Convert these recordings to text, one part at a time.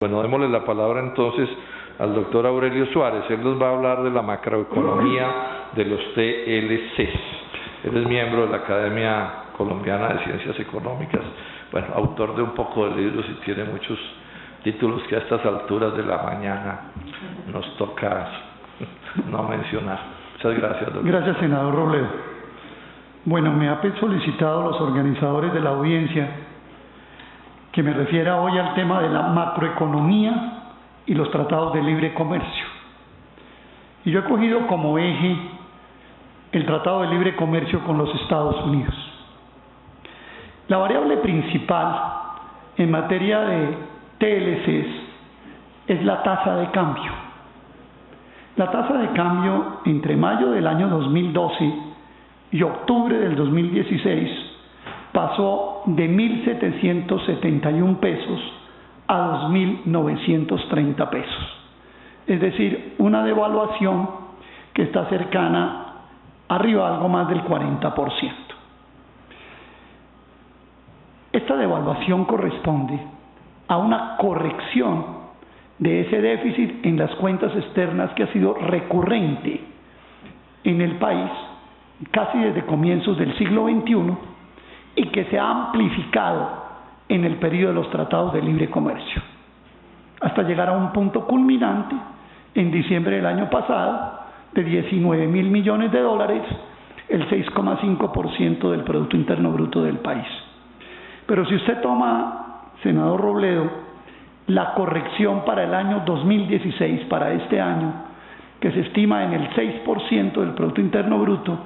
Bueno, démosle la palabra entonces al doctor Aurelio Suárez. Él nos va a hablar de la macroeconomía de los TLCs. Él es miembro de la Academia Colombiana de Ciencias Económicas, bueno, autor de un poco de libros y tiene muchos títulos que a estas alturas de la mañana nos toca no mencionar. Muchas gracias, doctor. Gracias, senador Robledo. Bueno, me ha solicitado los organizadores de la audiencia que me refiera hoy al tema de la macroeconomía y los tratados de libre comercio. Y yo he cogido como eje el Tratado de Libre Comercio con los Estados Unidos. La variable principal en materia de TLCs es la tasa de cambio. La tasa de cambio entre mayo del año 2012 y octubre del 2016 pasó de 1.771 pesos a 2.930 pesos. Es decir, una devaluación que está cercana arriba algo más del 40%. Esta devaluación corresponde a una corrección de ese déficit en las cuentas externas que ha sido recurrente en el país casi desde comienzos del siglo XXI y que se ha amplificado en el periodo de los tratados de libre comercio, hasta llegar a un punto culminante en diciembre del año pasado de 19.000 millones de dólares, el 6,5% del Producto Interno Bruto del país. Pero si usted toma, senador Robledo, la corrección para el año 2016, para este año, que se estima en el 6% del Producto Interno Bruto,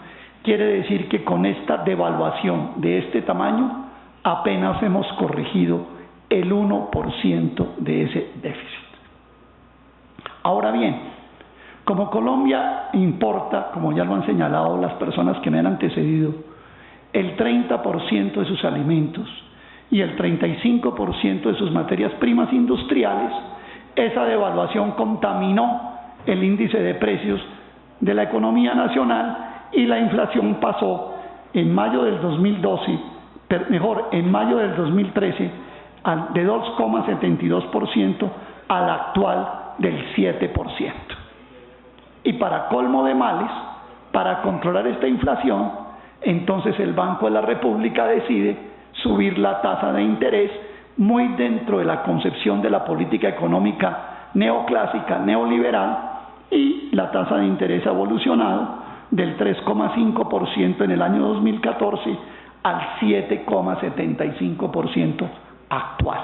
quiere decir que con esta devaluación de este tamaño apenas hemos corregido el 1% de ese déficit. Ahora bien, como Colombia importa, como ya lo han señalado las personas que me han antecedido, el 30% de sus alimentos y el 35% de sus materias primas industriales, esa devaluación contaminó el índice de precios de la economía nacional y la inflación pasó en mayo del 2012, en mayo del 2013, de 2,72% al actual del 7%. Y para colmo de males, para controlar esta inflación, entonces el Banco de la República decide subir la tasa de interés muy dentro de la concepción de la política económica neoclásica, neoliberal, y la tasa de interés ha evolucionado del 3,5% en el año 2014 al 7,75% actual.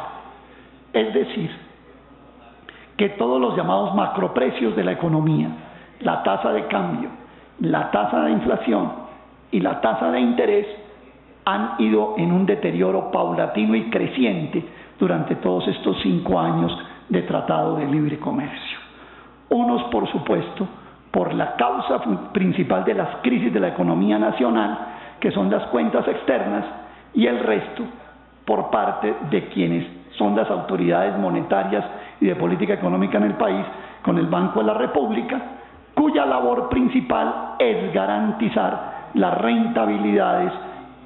Es decir, que todos los llamados macroprecios de la economía, la tasa de cambio, la tasa de inflación y la tasa de interés han ido en un deterioro paulatino y creciente durante todos estos 5 años de Tratado de Libre Comercio. Unos, por supuesto, por la causa principal de las crisis de la economía nacional, que son las cuentas externas, y el resto por parte de quienes son las autoridades monetarias y de política económica en el país, con el Banco de la República, cuya labor principal es garantizar las rentabilidades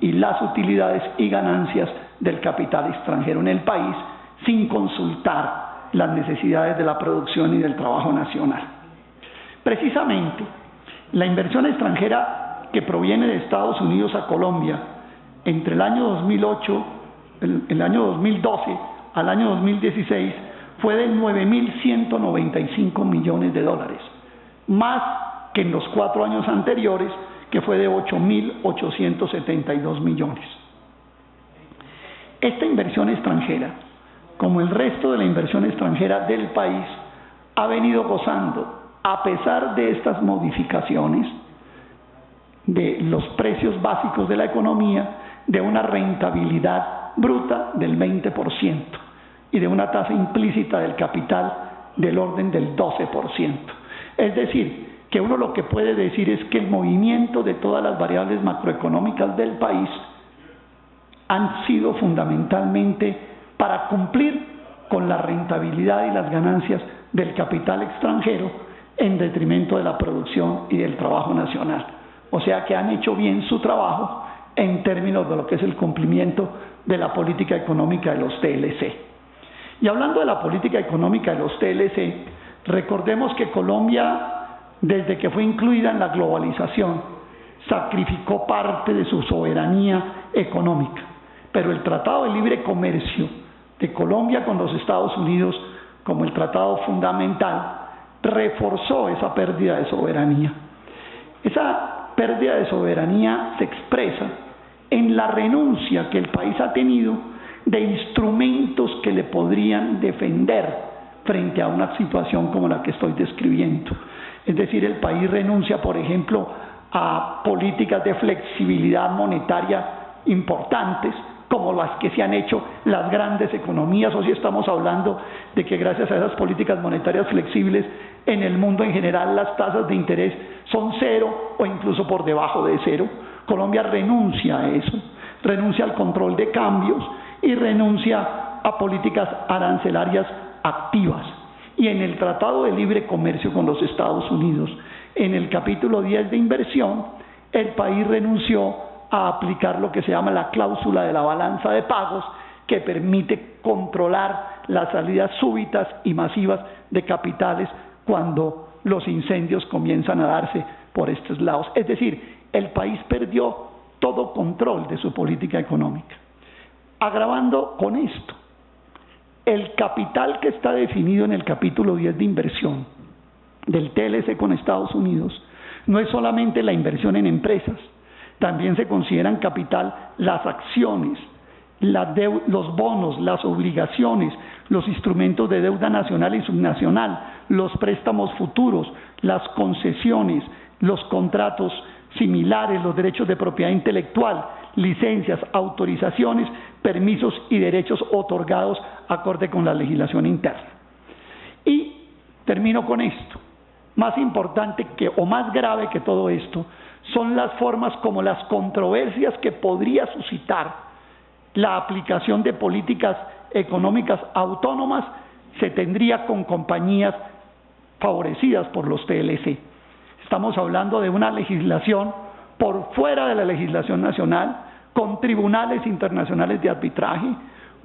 y las utilidades y ganancias del capital extranjero en el país, sin consultar las necesidades de la producción y del trabajo nacional. Precisamente, la inversión extranjera que proviene de Estados Unidos a Colombia entre el año 2012 al año 2016 fue de 9.195 millones de dólares, más que en los 4 años anteriores, que fue de 8.872 millones. Esta inversión extranjera, como el resto de la inversión extranjera del país, ha venido gozando, a pesar de estas modificaciones de los precios básicos de la economía, de una rentabilidad bruta del 20% y de una tasa implícita del capital del orden del 12%. Es decir, que uno lo que puede decir es que el movimiento de todas las variables macroeconómicas del país han sido fundamentalmente para cumplir con la rentabilidad y las ganancias del capital extranjero en detrimento de la producción y del trabajo nacional. O sea que han hecho bien su trabajo en términos de lo que es el cumplimiento de la política económica de los TLC. Y hablando de la política económica de los TLC, recordemos que Colombia, desde que fue incluida en la globalización, sacrificó parte de su soberanía económica. Pero el Tratado de Libre Comercio de Colombia con los Estados Unidos, como el tratado fundamental, reforzó esa pérdida de soberanía. Esa pérdida de soberanía se expresa en la renuncia que el país ha tenido de instrumentos que le podrían defender frente a una situación como la que estoy describiendo. Es decir, el país renuncia, por ejemplo, a políticas de flexibilidad monetaria importantes, como las que se han hecho las grandes economías. Hoy estamos hablando de que gracias a esas políticas monetarias flexibles, en el mundo en general las tasas de interés son cero o incluso por debajo de cero. Colombia renuncia a eso, renuncia al control de cambios y renuncia a políticas arancelarias activas. Y en el Tratado de Libre Comercio con los Estados Unidos, en el capítulo 10 de inversión, el país renunció a aplicar lo que se llama la cláusula de la balanza de pagos, que permite controlar las salidas súbitas y masivas de capitales cuando los incendios comienzan a darse por estos lados. Es decir, el país perdió todo control de su política económica. Agravando con esto, el capital que está definido en el capítulo 10 de inversión del TLC con Estados Unidos no es solamente la inversión en empresas, también se consideran capital las acciones, los bonos, las obligaciones, los instrumentos de deuda nacional y subnacional, los préstamos futuros, las concesiones, los contratos similares, los derechos de propiedad intelectual, licencias, autorizaciones, permisos y derechos otorgados acorde con la legislación interna. Y termino con esto. Más importante o más grave que todo esto son las formas como las controversias que podría suscitar la aplicación de políticas económicas autónomas se tendría con compañías favorecidas por los TLC. Estamos hablando de una legislación por fuera de la legislación nacional, con tribunales internacionales de arbitraje,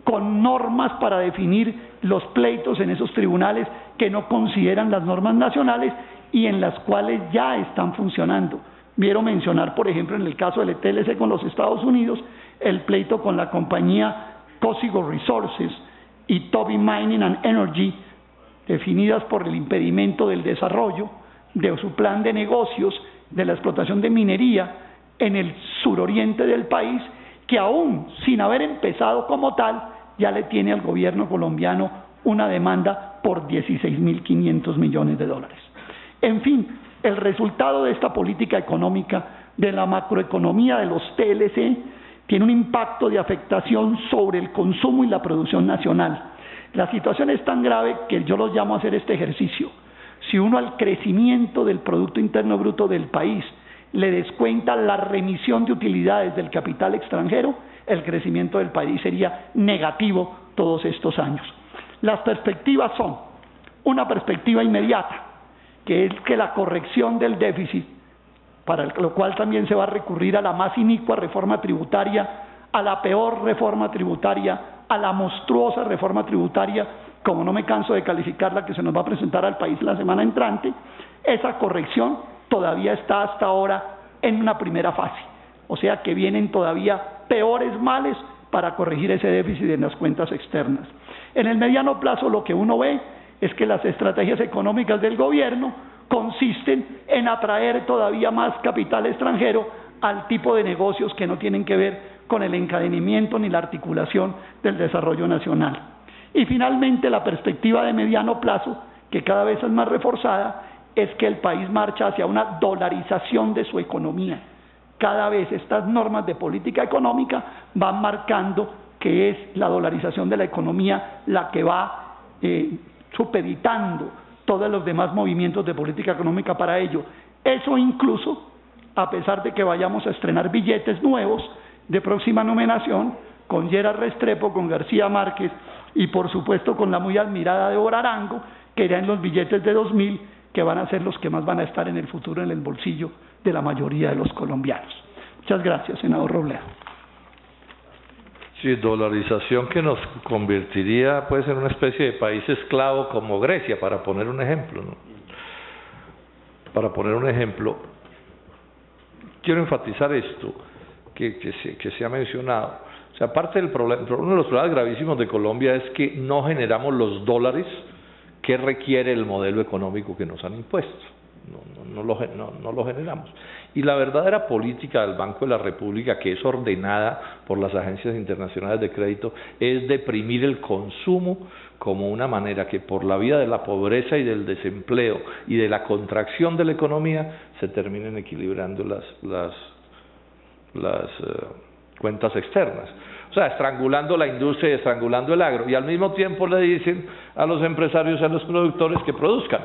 con normas para definir los pleitos en esos tribunales que no consideran las normas nacionales y en las cuales ya están funcionando. Vieron mencionar, por ejemplo, en el caso del TLC con los Estados Unidos, el pleito con la compañía Cossigo Resources y Toby Mining and Energy, definidas por el impedimento del desarrollo de su plan de negocios de la explotación de minería en el suroriente del país, que aún sin haber empezado como tal, ya le tiene al gobierno colombiano una demanda por 16.500 millones de dólares. En fin, el resultado de esta política económica, de la macroeconomía de los TLC, tiene un impacto de afectación sobre el consumo y la producción nacional. La situación es tan grave que yo los llamo a hacer este ejercicio. Si uno al crecimiento del Producto Interno Bruto del país le descuenta la remisión de utilidades del capital extranjero, el crecimiento del país sería negativo todos estos años. Las perspectivas son una perspectiva inmediata, que es que la corrección del déficit, para lo cual también se va a recurrir a la más inicua reforma tributaria, a la peor reforma tributaria, a la monstruosa reforma tributaria, como no me canso de calificarla, que se nos va a presentar al país la semana entrante. Esa corrección todavía está hasta ahora en una primera fase, o sea que vienen todavía peores males para corregir ese déficit en las cuentas externas. En el mediano plazo lo que uno ve es que las estrategias económicas del gobierno consisten en atraer todavía más capital extranjero al tipo de negocios que no tienen que ver con el encadenamiento ni la articulación del desarrollo nacional. Y finalmente la perspectiva de mediano plazo, que cada vez es más reforzada, es que el país marcha hacia una dolarización de su economía. Cada vez estas normas de política económica van marcando que es la dolarización de la economía la que va supeditando todos los demás movimientos de política económica para ello. Eso incluso, a pesar de que vayamos a estrenar billetes nuevos de próxima nominación, con Gerard Restrepo, con García Márquez y por supuesto con la muy admirada Débora Arango, que irán los billetes de 2000, que van a ser los que más van a estar en el futuro en el bolsillo de la mayoría de los colombianos. Muchas gracias, senador Robledo. Sí, dolarización que nos convertiría pues en una especie de país esclavo como Grecia, para poner un ejemplo, ¿no? Para poner un ejemplo, quiero enfatizar esto que se ha mencionado. O sea, parte del problema, uno de los problemas gravísimos de Colombia es que no generamos los dólares que requiere el modelo económico que nos han impuesto. No lo generamos. Y la verdadera política del Banco de la República, que es ordenada por las agencias internacionales de crédito, es deprimir el consumo como una manera que por la vía de la pobreza y del desempleo y de la contracción de la economía se terminen equilibrando las cuentas externas. O sea, estrangulando la industria y estrangulando el agro. Y al mismo tiempo le dicen a los empresarios y a los productores que produzcan.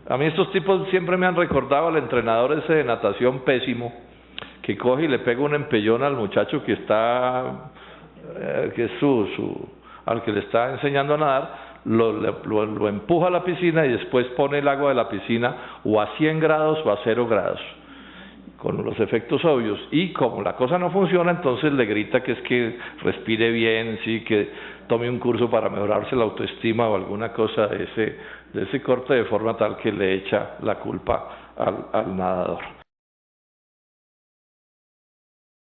A mí estos tipos siempre me han recordado al entrenador ese de natación pésimo, que coge y le pega un empellón al muchacho que está, que es al que le está enseñando a nadar, lo empuja a la piscina y después pone el agua de la piscina o a 100 grados o a 0 grados, con los efectos obvios. Y como la cosa no funciona, entonces le grita que es que respire bien, sí, que tome un curso para mejorarse la autoestima o alguna cosa de ese corte, de forma tal que le echa la culpa al nadador.